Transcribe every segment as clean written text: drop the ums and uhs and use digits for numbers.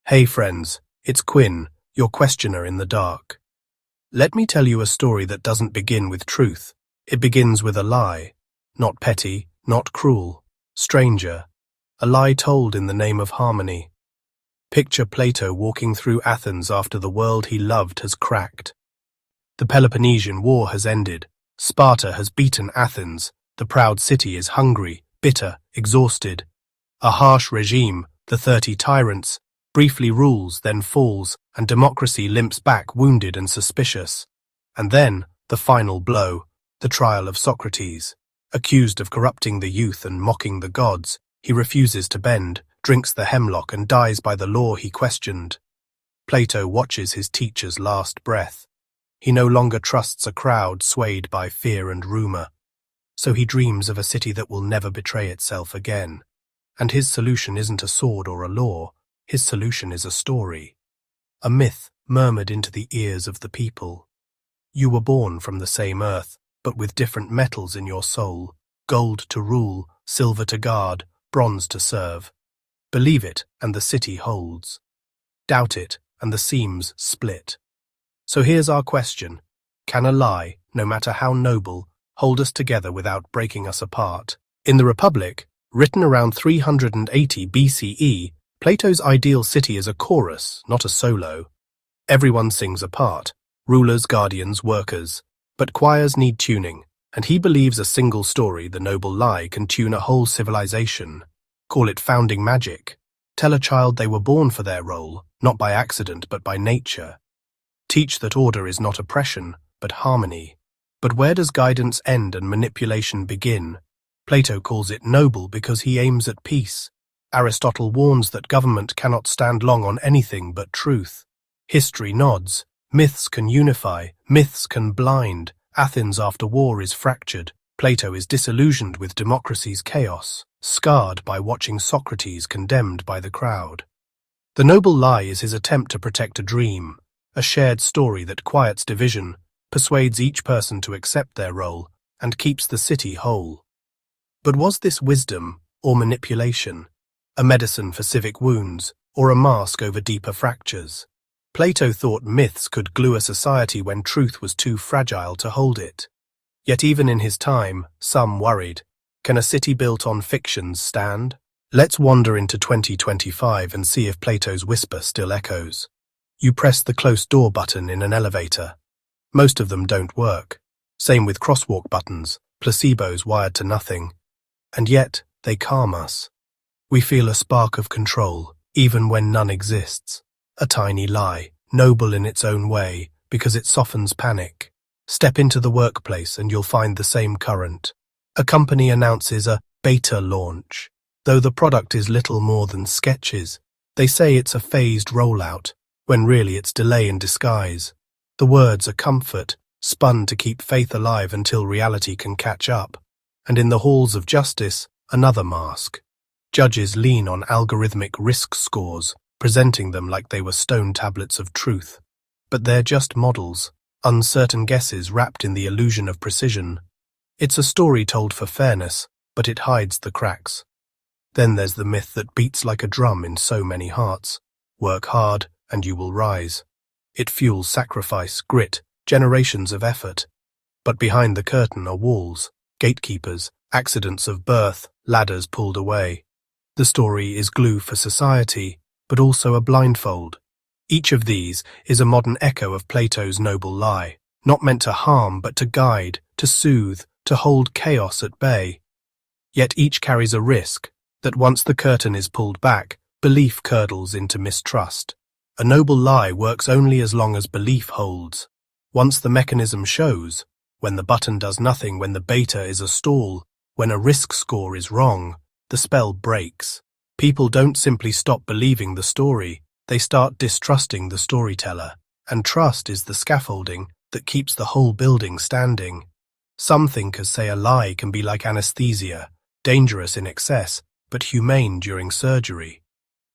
Hey friends, it's Quinn, your questioner in the dark. Let me tell you a story that doesn't begin with truth. It begins with a lie. Not petty, not cruel. Stranger. A lie told in the name of harmony. Picture Plato walking through Athens after the world he loved has cracked. The Peloponnesian War has ended. Sparta has beaten Athens. The proud city is hungry, bitter, exhausted. A harsh regime, the 30 tyrants, briefly rules, then falls, and democracy limps back wounded and suspicious. And then, the final blow, the trial of Socrates. Accused of corrupting the youth and mocking the gods, he refuses to bend, drinks the hemlock and dies by the law he questioned. Plato watches his teacher's last breath. He no longer trusts a crowd swayed by fear and rumor. So he dreams of a city that will never betray itself again. And his solution isn't a sword or a law. His solution is a story, a myth murmured into the ears of the people. You were born from the same earth, but with different metals in your soul, gold to rule, silver to guard, bronze to serve. Believe it, and the city holds. Doubt it, and the seams split. So here's our question. Can a lie, no matter how noble, hold us together without breaking us apart? In the Republic, written around 380 BCE, Plato's ideal city is a chorus, not a solo. Everyone sings a part, rulers, guardians, workers. But choirs need tuning, and he believes a single story, the noble lie, can tune a whole civilization. Call it founding magic. Tell a child they were born for their role, not by accident but by nature. Teach that order is not oppression, but harmony. But where does guidance end and manipulation begin? Plato calls it noble because he aims at peace. Aristotle warns that government cannot stand long on anything but truth. History nods. Myths can unify, myths can blind. Athens after war is fractured. Plato is disillusioned with democracy's chaos, scarred by watching Socrates condemned by the crowd. The noble lie is his attempt to protect a dream, a shared story that quiets division, persuades each person to accept their role, and keeps the city whole. But was this wisdom or manipulation? A medicine for civic wounds, or a mask over deeper fractures? Plato thought myths could glue a society when truth was too fragile to hold it. Yet even in his time, some worried, can a city built on fictions stand? Let's wander into 2025 and see if Plato's whisper still echoes. You press the close door button in an elevator. Most of them don't work. Same with crosswalk buttons, placebos wired to nothing. And yet, they calm us. We feel a spark of control, even when none exists. A tiny lie, noble in its own way, because it softens panic. Step into the workplace and you'll find the same current. A company announces a beta launch. Though the product is little more than sketches, they say it's a phased rollout, when really it's delay in disguise. The words are comfort, spun to keep faith alive until reality can catch up. And in the halls of justice, another mask. Judges lean on algorithmic risk scores, presenting them like they were stone tablets of truth. But they're just models, uncertain guesses wrapped in the illusion of precision. It's a story told for fairness, but it hides the cracks. Then there's the myth that beats like a drum in so many hearts. Work hard, and you will rise. It fuels sacrifice, grit, generations of effort. But behind the curtain are walls, gatekeepers, accidents of birth, ladders pulled away. The story is glue for society, but also a blindfold. Each of these is a modern echo of Plato's noble lie, not meant to harm but to guide, to soothe, to hold chaos at bay. Yet each carries a risk, that once the curtain is pulled back, belief curdles into mistrust. A noble lie works only as long as belief holds. Once the mechanism shows, when the button does nothing, when the beta is a stall, when a risk score is wrong, the spell breaks. People don't simply stop believing the story, they start distrusting the storyteller. And trust is the scaffolding that keeps the whole building standing. Some thinkers say a lie can be like anesthesia, dangerous in excess, but humane during surgery.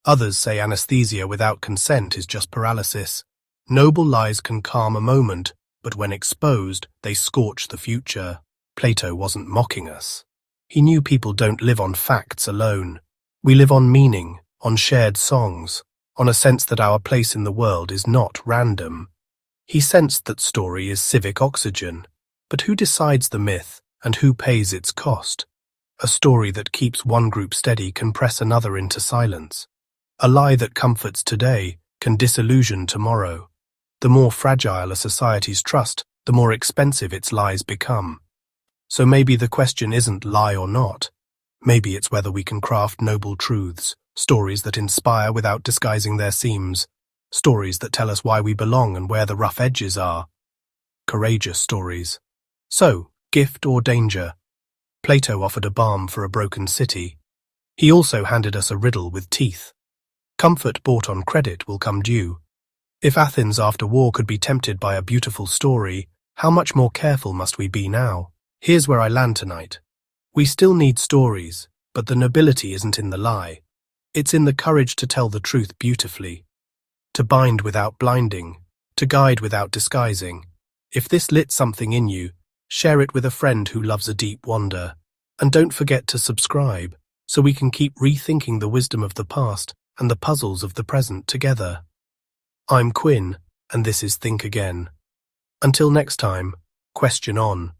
Others say anesthesia without consent is just paralysis. Noble lies can calm a moment, but when exposed, they scorch the future. Plato wasn't mocking us. He knew people don't live on facts alone. We live on meaning, on shared songs, on a sense that our place in the world is not random. He sensed that story is civic oxygen, but who decides the myth and who pays its cost? A story that keeps one group steady can press another into silence. A lie that comforts today can disillusion tomorrow. The more fragile a society's trust, the more expensive its lies become. So maybe the question isn't lie or not. Maybe it's whether we can craft noble truths, stories that inspire without disguising their seams, stories that tell us why we belong and where the rough edges are. Courageous stories. So, gift or danger? Plato offered a balm for a broken city. He also handed us a riddle with teeth. Comfort bought on credit will come due. If Athens after war could be tempted by a beautiful story, how much more careful must we be now? Here's where I land tonight. We still need stories, but the nobility isn't in the lie. It's in the courage to tell the truth beautifully, to bind without blinding, to guide without disguising. If this lit something in you, share it with a friend who loves a deep wonder. And don't forget to subscribe, so we can keep rethinking the wisdom of the past and the puzzles of the present together. I'm Quinn, and this is Think Again. Until next time, question on.